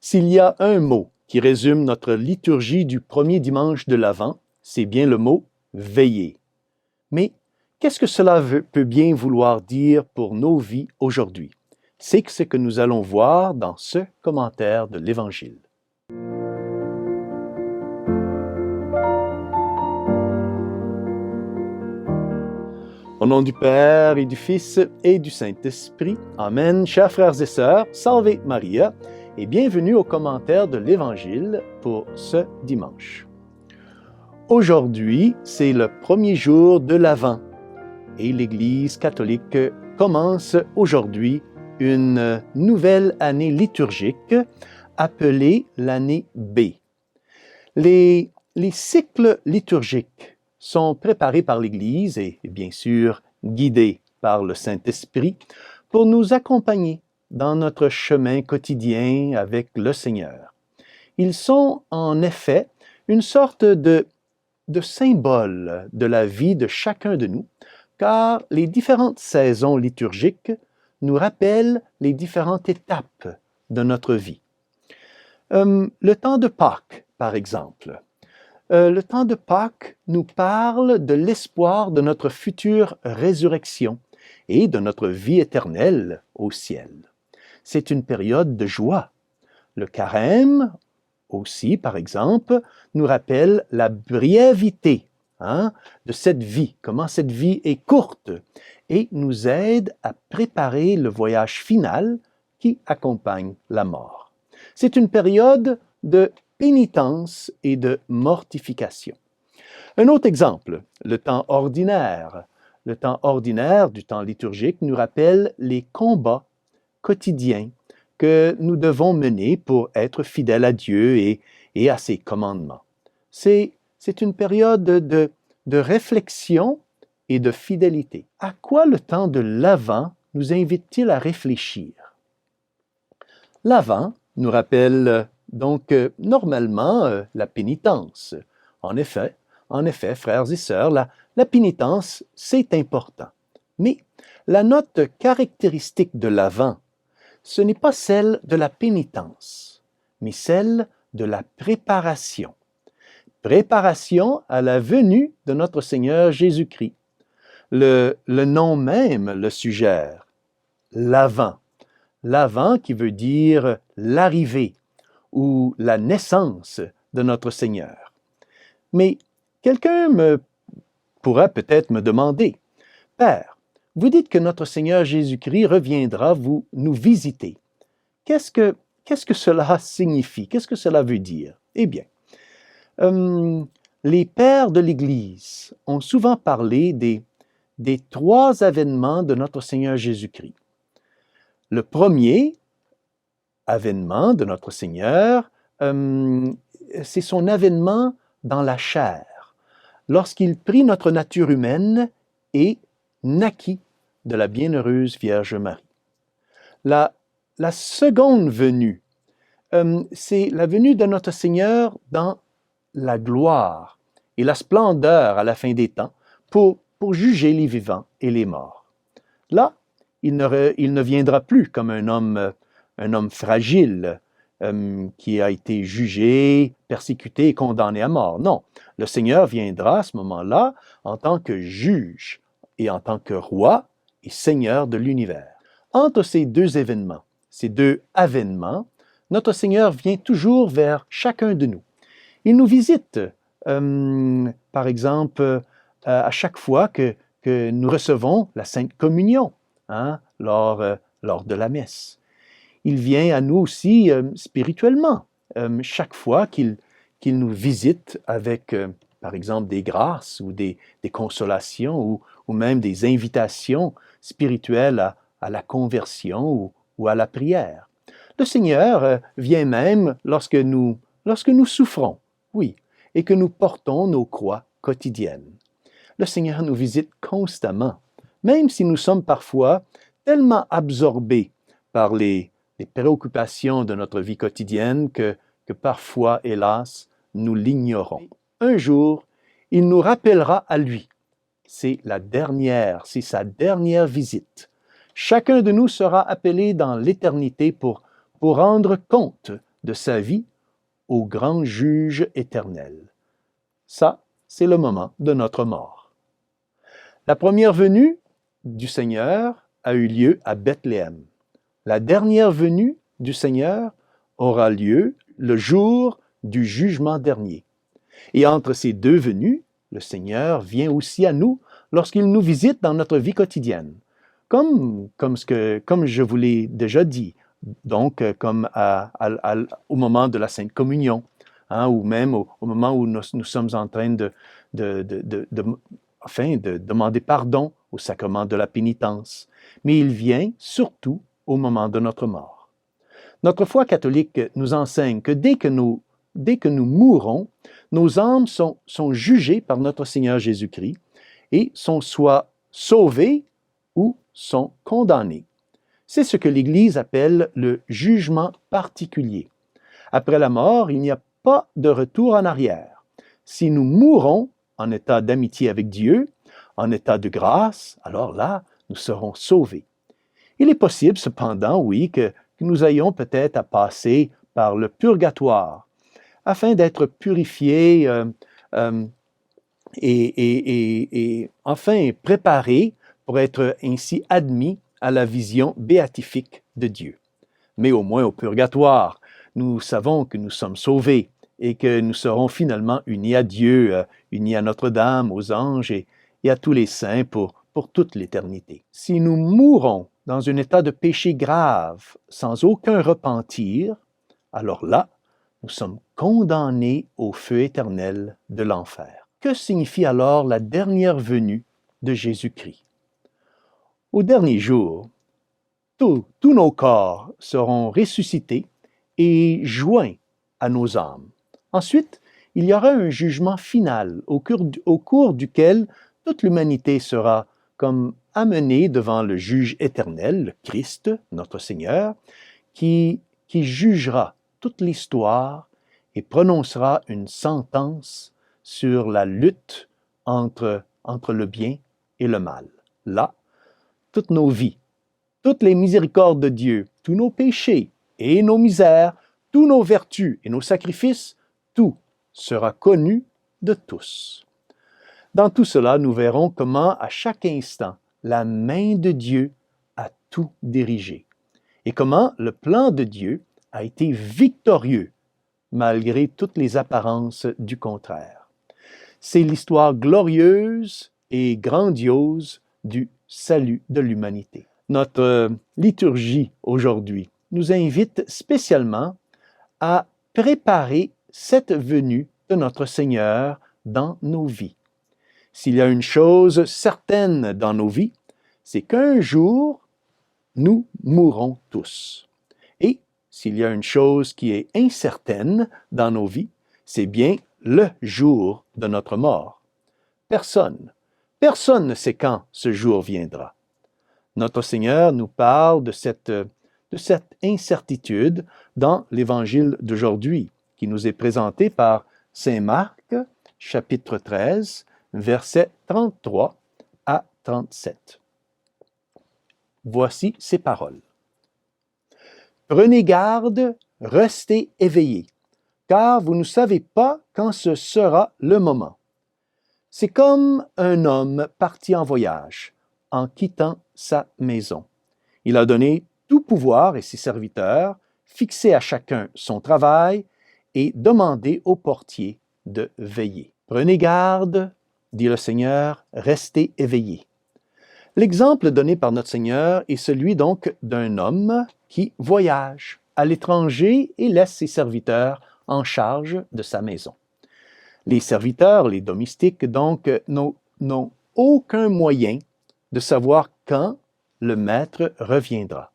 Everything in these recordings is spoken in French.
S'il y a un mot qui résume notre liturgie du premier dimanche de l'Avent, c'est bien le mot « veiller ». Mais qu'est-ce que cela peut bien vouloir dire pour nos vies aujourd'hui? C'est ce que nous allons voir dans ce commentaire de l'Évangile. Au nom du Père et du Fils et du Saint-Esprit, Amen. Chers frères et sœurs, Salve Maria et bienvenue au commentaire de l'Évangile pour ce dimanche. Aujourd'hui, c'est le premier jour de l'Avent et l'Église catholique commence aujourd'hui une nouvelle année liturgique appelée l'année B. Les cycles liturgiques sont préparés par l'Église et bien sûr guidés par le Saint-Esprit pour nous accompagner dans notre chemin quotidien avec le Seigneur. Ils sont en effet une sorte de symbole de la vie de chacun de nous, car les différentes saisons liturgiques nous rappellent les différentes étapes de notre vie. Le temps de Pâques, par exemple. Le temps de Pâques nous parle de l'espoir de notre future résurrection et de notre vie éternelle au ciel. C'est une période de joie. Le carême, aussi, par exemple, nous rappelle la brièveté de cette vie, comment cette vie est courte, et nous aide à préparer le voyage final qui accompagne la mort. C'est une période de pénitence et de mortification. Un autre exemple, le temps ordinaire. Le temps ordinaire du temps liturgique nous rappelle les combats quotidiens que nous devons mener pour être fidèles à Dieu et à ses commandements. C'est une période de réflexion et de fidélité. À quoi le temps de l'Avent nous invite-t-il à réfléchir? L'Avent nous rappelle donc normalement la pénitence. En effet, frères et sœurs, la pénitence, c'est important. Mais la note caractéristique de l'Avent, ce n'est pas celle de la pénitence, mais celle de la préparation. Préparation à la venue de notre Seigneur Jésus-Christ. Le nom même le suggère, l'Avent. L'Avent qui veut dire l'arrivée ou la naissance de notre Seigneur. Mais quelqu'un pourra peut-être me demander, « Père, vous dites que notre Seigneur Jésus-Christ reviendra nous visiter. Qu'est-ce que cela signifie? Qu'est-ce que cela veut dire? » Eh bien, les pères de l'Église ont souvent parlé des trois avènements de notre Seigneur Jésus-Christ. Le premier avènement de notre Seigneur, c'est son avènement dans la chair, lorsqu'il prit notre nature humaine et naquit de la bienheureuse Vierge Marie. La seconde venue, c'est la venue de notre Seigneur dans la gloire et la splendeur à la fin des temps pour juger les vivants et les morts. Là, il ne viendra plus comme un homme fragile qui a été jugé, persécuté et condamné à mort. Non, le Seigneur viendra à ce moment-là en tant que juge et en tant que roi et seigneur de l'univers. Entre ces deux événements, ces deux avènements, notre Seigneur vient toujours vers chacun de nous. Il nous visite, par exemple, à chaque fois que nous recevons la Sainte Communion, lors de la messe. Il vient à nous aussi spirituellement, chaque fois qu'il nous visite avec, par exemple, des grâces ou des consolations ou même des invitations spirituelles à la conversion ou à la prière. Le Seigneur vient même lorsque nous souffrons, oui, et que nous portons nos croix quotidiennes. Le Seigneur nous visite constamment, même si nous sommes parfois tellement absorbés par les préoccupations de notre vie quotidienne que parfois, hélas, nous l'ignorons. Un jour, il nous rappellera à lui. C'est sa dernière visite. Chacun de nous sera appelé dans l'éternité pour rendre compte de sa vie au grand juge éternel. Ça, c'est le moment de notre mort. La première venue du Seigneur a eu lieu à Bethléem. La dernière venue du Seigneur aura lieu le jour du jugement dernier. Et entre ces deux venues, le Seigneur vient aussi à nous lorsqu'il nous visite dans notre vie quotidienne. Comme je vous l'ai déjà dit, donc comme au moment de la Sainte Communion, ou même au moment où nous sommes en train de demander pardon au sacrement de la pénitence. Mais il vient surtout au moment de notre mort. Notre foi catholique nous enseigne que dès que nous mourons, nos âmes sont jugées par notre Seigneur Jésus-Christ et sont soit sauvées ou sont condamnées. C'est ce que l'Église appelle le jugement particulier. Après la mort, il n'y a pas de retour en arrière. Si nous mourons en état d'amitié avec Dieu, en état de grâce, alors là, nous serons sauvés. Il est possible cependant, oui, que nous ayons peut-être à passer par le purgatoire afin d'être purifiés et enfin préparés pour être ainsi admis à la vision béatifique de Dieu. Mais au moins au purgatoire, nous savons que nous sommes sauvés et que nous serons finalement unis à Dieu, unis à Notre-Dame, aux anges et à tous les saints pour toute l'éternité. Si nous mourons dans un état de péché grave, sans aucun repentir, alors là, nous sommes condamnés au feu éternel de l'enfer. Que signifie alors la dernière venue de Jésus-Christ? Au dernier jour, tous nos corps seront ressuscités et joints à nos âmes. Ensuite, il y aura un jugement final au cours duquel toute l'humanité sera comme amenée devant le juge éternel, le Christ, notre Seigneur, qui jugera toute l'histoire et prononcera une sentence sur la lutte entre le bien et le mal. Là, toutes nos vies, toutes les miséricordes de Dieu, tous nos péchés et nos misères, tous nos vertus et nos sacrifices, tout sera connu de tous. Dans tout cela, nous verrons comment, à chaque instant, la main de Dieu a tout dirigé et comment le plan de Dieu a été victorieux malgré toutes les apparences du contraire. C'est l'histoire glorieuse et grandiose du salut de l'humanité. Notre liturgie aujourd'hui nous invite spécialement à préparer cette venue de notre Seigneur dans nos vies. S'il y a une chose certaine dans nos vies, c'est qu'un jour, nous mourrons tous. Et s'il y a une chose qui est incertaine dans nos vies, c'est bien le jour de notre mort. Personne ne sait quand ce jour viendra. Notre Seigneur nous parle de cette incertitude dans l'Évangile d'aujourd'hui, qui nous est présenté par Saint Marc, chapitre 13, versets 33 à 37. Voici ces paroles. Prenez garde, restez éveillés, car vous ne savez pas quand ce sera le moment. C'est comme un homme parti en voyage, en quittant sa maison. Il a donné tout pouvoir à ses serviteurs, fixé à chacun son travail et demandé au portier de veiller. Prenez garde, dit le Seigneur, restez éveillés. L'exemple donné par notre Seigneur est celui donc d'un homme qui voyage à l'étranger et laisse ses serviteurs en charge de sa maison. Les serviteurs, les domestiques, donc, n'ont aucun moyen de savoir quand le maître reviendra.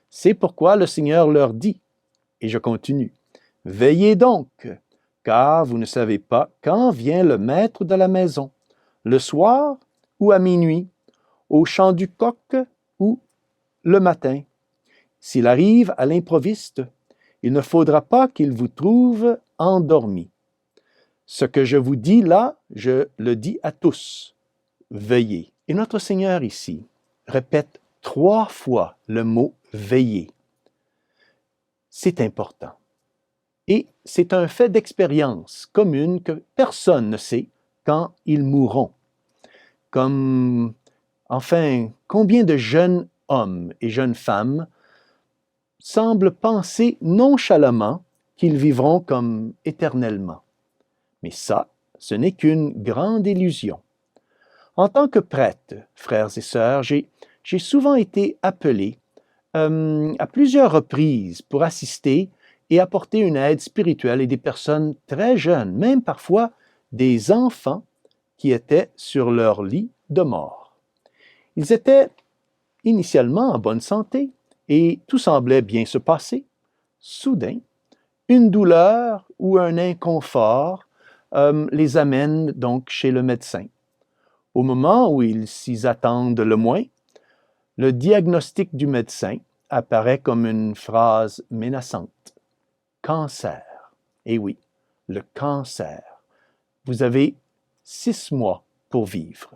C'est pourquoi le Seigneur leur dit, et je continue, « Veillez donc, car vous ne savez pas quand vient le maître de la maison, le soir ou à minuit, au chant du coq ou le matin. S'il arrive à l'improviste, il ne faudra pas qu'il vous trouve endormis. Ce que je vous dis là, je le dis à tous. Veillez. » Et notre Seigneur ici répète 3 fois le mot « veiller ». C'est important. Et c'est un fait d'expérience commune que personne ne sait quand ils mourront. Comme, enfin, combien de jeunes hommes et jeunes femmes semblent penser nonchalamment qu'ils vivront comme éternellement. Mais ça, ce n'est qu'une grande illusion. En tant que prêtre, frères et sœurs, j'ai souvent été appelé à plusieurs reprises pour assister et apporter une aide spirituelle à des personnes très jeunes, même parfois des enfants qui étaient sur leur lit de mort. Ils étaient initialement en bonne santé et tout semblait bien se passer. Soudain, une douleur ou un inconfort les amène donc chez le médecin. Au moment où ils s'y attendent le moins, le diagnostic du médecin apparaît comme une phrase menaçante. Cancer. Eh oui, le cancer. Vous avez 6 mois pour vivre.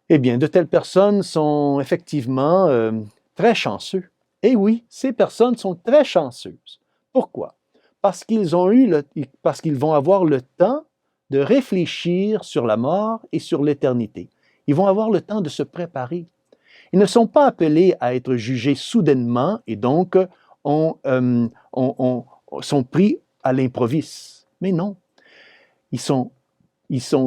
Eh bien, de telles personnes sont effectivement très chanceux. Eh oui, ces personnes sont très chanceuses. Pourquoi? Parce qu'ils vont avoir le temps de réfléchir sur la mort et sur l'éternité. Ils vont avoir le temps de se préparer. Ils ne sont pas appelés à être jugés soudainement et donc sont pris à l'improviste. Mais non, ils ont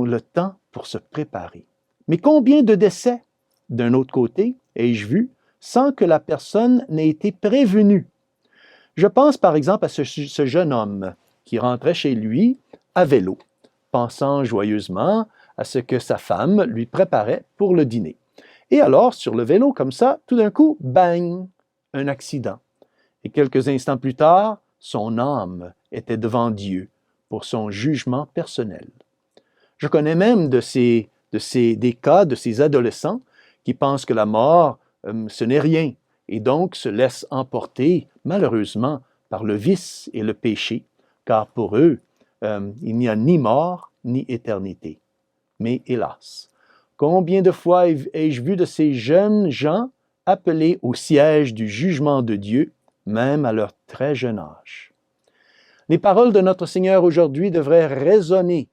le temps pour se préparer. Mais combien de décès, d'un autre côté, ai-je vu, sans que la personne n'ait été prévenue? Je pense par exemple à ce jeune homme qui rentrait chez lui à vélo, pensant joyeusement à ce que sa femme lui préparait pour le dîner. Et alors, sur le vélo comme ça, tout d'un coup, bang, un accident. Et quelques instants plus tard, son âme était devant Dieu pour son jugement personnel. Je connais même des cas de ces adolescents qui pensent que la mort, ce n'est rien, et donc se laissent emporter, malheureusement, par le vice et le péché, car pour eux, il n'y a ni mort ni éternité. Mais hélas, combien de fois ai-je vu de ces jeunes gens appelés au siège du jugement de Dieu, même à leur très jeune âge? Les paroles de notre Seigneur aujourd'hui devraient résonner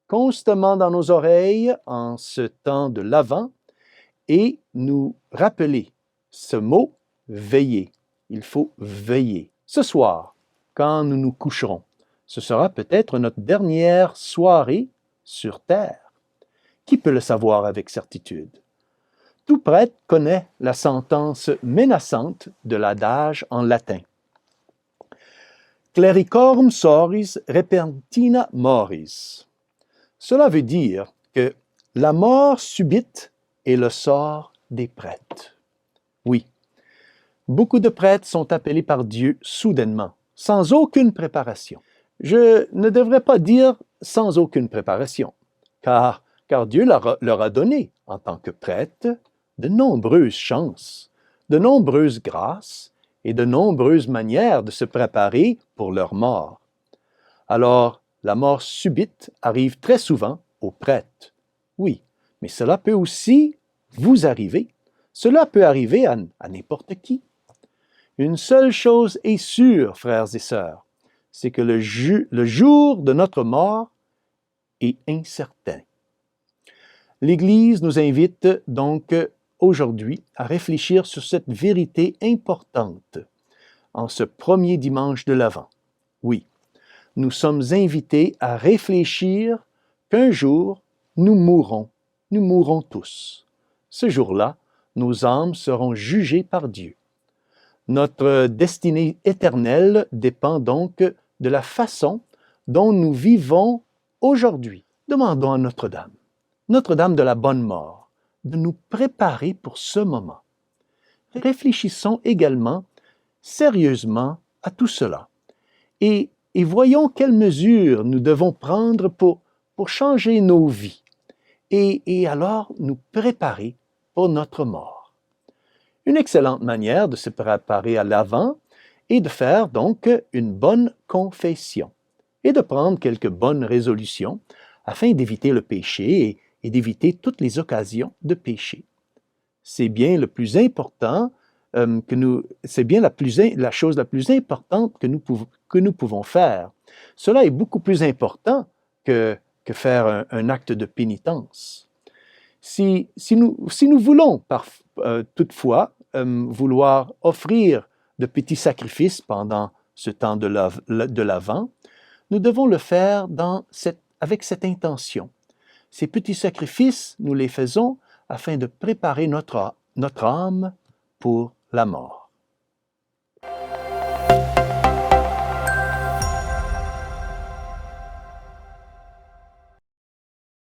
constamment dans nos oreilles en ce temps de l'Avent et nous rappeler ce mot « veiller ». Il faut veiller. Ce soir, quand nous nous coucherons, ce sera peut-être notre dernière soirée sur terre. Qui peut le savoir avec certitude? Tout prêtre connaît la sentence menaçante de l'adage en latin. Clericorum soris repentina moris. Cela veut dire que la mort subite est le sort des prêtres. Oui, beaucoup de prêtres sont appelés par Dieu soudainement, sans aucune préparation. Je ne devrais pas dire sans aucune préparation, car Dieu leur a donné, en tant que prêtres, de nombreuses chances, de nombreuses grâces et de nombreuses manières de se préparer pour leur mort. Alors, la mort subite arrive très souvent aux prêtres. Oui, mais cela peut aussi vous arriver. Cela peut arriver à n'importe qui. Une seule chose est sûre, frères et sœurs, c'est que le jour de notre mort est incertain. L'Église nous invite donc aujourd'hui à réfléchir sur cette vérité importante en ce premier dimanche de l'Avent. Oui, nous sommes invités à réfléchir qu'un jour, nous mourrons tous. Ce jour-là, nos âmes seront jugées par Dieu. Notre destinée éternelle dépend donc de la façon dont nous vivons aujourd'hui. Demandons à Notre-Dame de la bonne mort, de nous préparer pour ce moment. Réfléchissons également sérieusement à tout cela et voyons quelles mesures nous devons prendre pour changer nos vies et alors nous préparer pour notre mort. Une excellente manière de se préparer à l'Avent est de faire donc une bonne confession et de prendre quelques bonnes résolutions afin d'éviter le péché et d'éviter toutes les occasions de péché. C'est bien le plus important c'est bien la chose la plus importante que nous pouvons faire. Cela est beaucoup plus important que faire un acte de pénitence. Si nous voulons toutefois vouloir offrir de petits sacrifices pendant ce temps de l'Avent, nous devons le faire avec cette intention. Ces petits sacrifices, nous les faisons afin de préparer notre âme pour la mort.